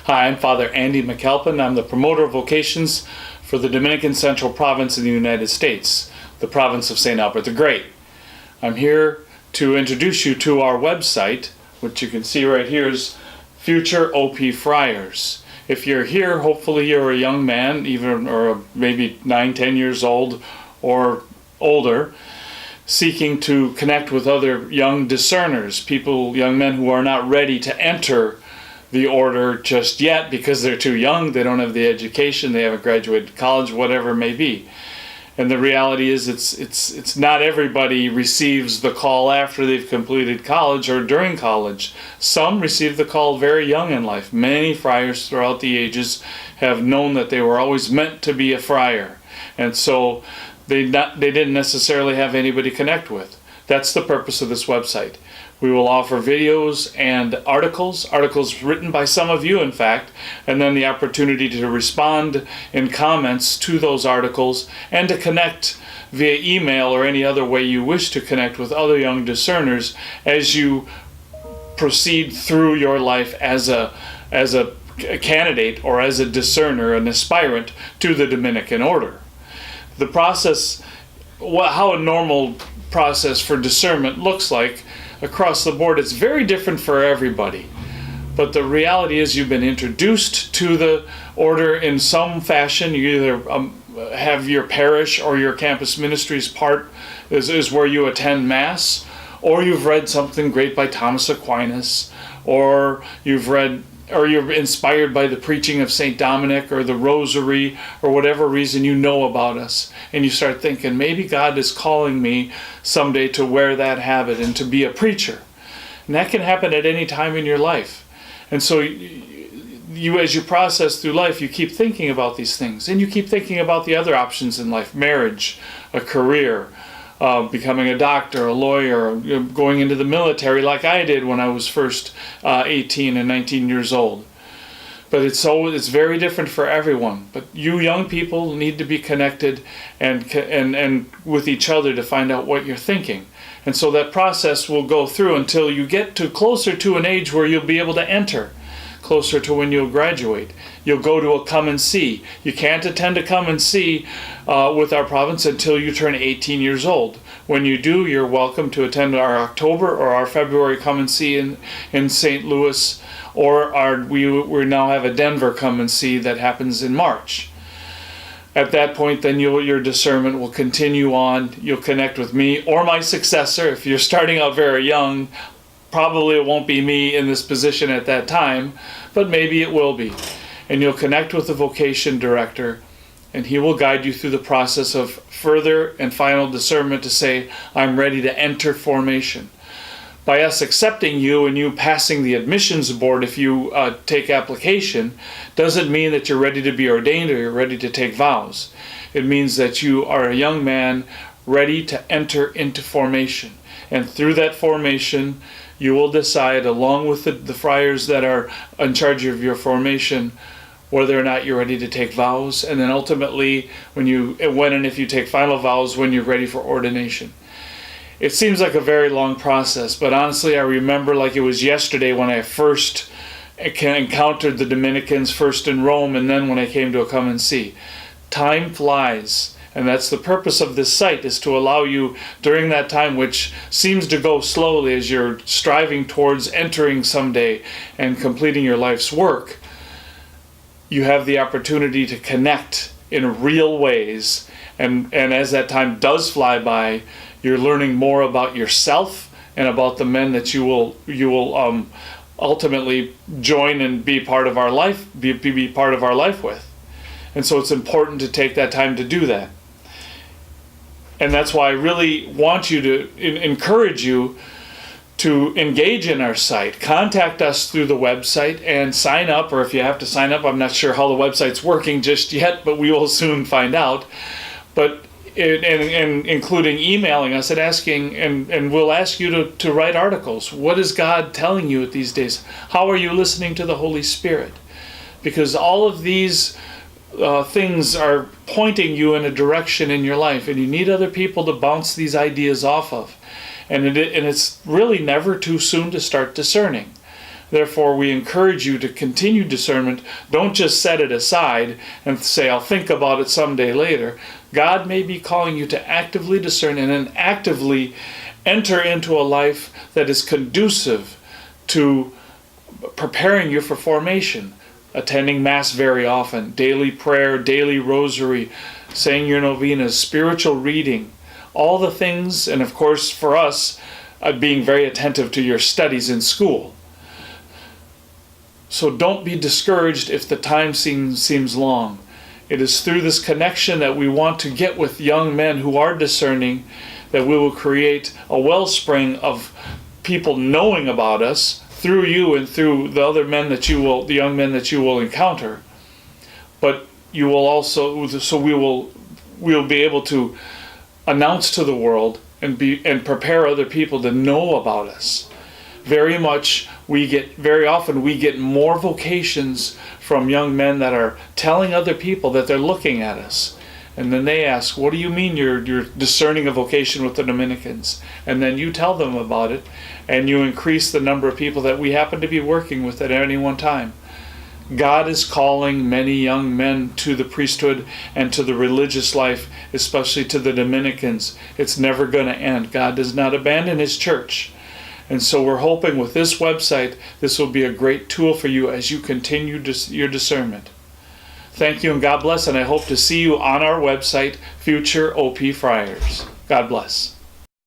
Hi, I'm Father Andy McAlpin. I'm the promoter of vocations for the Dominican Central Province in the United States, the province of St. Albert the Great. I'm here to introduce you to our website, which you can see right here is Future OP Friars. If you're here, hopefully you're a young man, even or maybe 9-10 years old or older, seeking to connect with other young discerners, young men who are not ready to enter the order just yet because they're too young, they don't have the education, they haven't graduated college, whatever it may be. And the reality is it's not everybody receives the call after they've completed college or during college. Some receive the call very young in life. Many friars throughout the ages have known that they were always meant to be a friar. And so they didn't necessarily have anybody to connect with. That's the purpose of this website. We will offer videos and articles written by some of you, in fact, and then the opportunity to respond in comments to those articles and to connect via email or any other way you wish to connect with other young discerners as you proceed through your life as a candidate or as a discerner, an aspirant to the Dominican order. The process, how a normal process for discernment looks like across the board, it's very different for everybody. But the reality is you've been introduced to the order in some fashion. You either have your parish or your campus ministries part is where you attend Mass, or you've read something great by Thomas Aquinas, or you're inspired by the preaching of St. Dominic or the Rosary or whatever reason you know about us. And you start thinking, maybe God is calling me someday to wear that habit and to be a preacher. And that can happen at any time in your life. And so you as you process through life, you keep thinking about these things. And you keep thinking about the other options in life, marriage, a career, becoming a doctor, a lawyer, going into the military like I did when I was first 18 and 19 years old. But it's very different for everyone. But you young people need to be connected and with each other to find out what you're thinking. And so that process will go through until you get to closer to an age where you'll be able to enter, closer to when you'll graduate. You'll go to a come and see. You can't attend a come and see with our province until you turn 18 years old. When you do, you're welcome to attend our October or our February come and see in St. Louis, or we now have a Denver come and see that happens in March. At that point, then your discernment will continue on. You'll connect with me or my successor. If you're starting out very young, probably it won't be me in this position at that time, but maybe it will be. And you'll connect with the vocation director, and he will guide you through the process of further and final discernment to say, I'm ready to enter formation. By us accepting you and you passing the admissions board if you take application, doesn't mean that you're ready to be ordained or you're ready to take vows. It means that you are a young man ready to enter into formation. And through that formation, you will decide, along with the friars that are in charge of your formation, whether or not you're ready to take vows, and then ultimately, when and if you take final vows, when you're ready for ordination. It seems like a very long process, but honestly, I remember like it was yesterday when I first encountered the Dominicans, first in Rome, and then when I came to a come and see. Time flies. And that's the purpose of this site, is to allow you during that time, which seems to go slowly as you're striving towards entering someday and completing your life's work, you have the opportunity to connect in real ways. And as that time does fly by, you're learning more about yourself and about the men that you will ultimately join and be part of our life, be part of our life with. And so it's important to take that time to do that. And that's why I really want you to encourage you to engage in our site. Contact us through the website and sign up, or if you have to sign up, I'm not sure how the website's working just yet, but we will soon find out. But and including emailing us and asking, and we'll ask you to write articles. What is God telling you at these days? How are you listening to the Holy Spirit? Because all of these things are pointing you in a direction in your life, and you need other people to bounce these ideas off of. And it's really never too soon to start discerning. Therefore, we encourage you to continue discernment. Don't just set it aside and say, I'll think about it someday later. God may be calling you to actively discern and then actively enter into a life that is conducive to preparing you for formation. Attending Mass very often, daily prayer, daily rosary, saying your novenas, spiritual reading, all the things, and of course for us, being very attentive to your studies in school. So don't be discouraged if the time seems long. It is through this connection that we want to get with young men who are discerning that we will create a wellspring of people knowing about us through you and through the other men that the young men that you will encounter. But you will also, so we will be able to announce to the world and prepare other people to know about us. Very often we get more vocations from young men that are telling other people that they're looking at us. And then they ask, what do you mean you're discerning a vocation with the Dominicans? And then you tell them about it, and you increase the number of people that we happen to be working with at any one time. God is calling many young men to the priesthood and to the religious life, especially to the Dominicans. It's never going to end. God does not abandon His church. And so we're hoping with this website, this will be a great tool for you as you continue your discernment. Thank you and God bless, and I hope to see you on our website, Future OP Friars. God bless.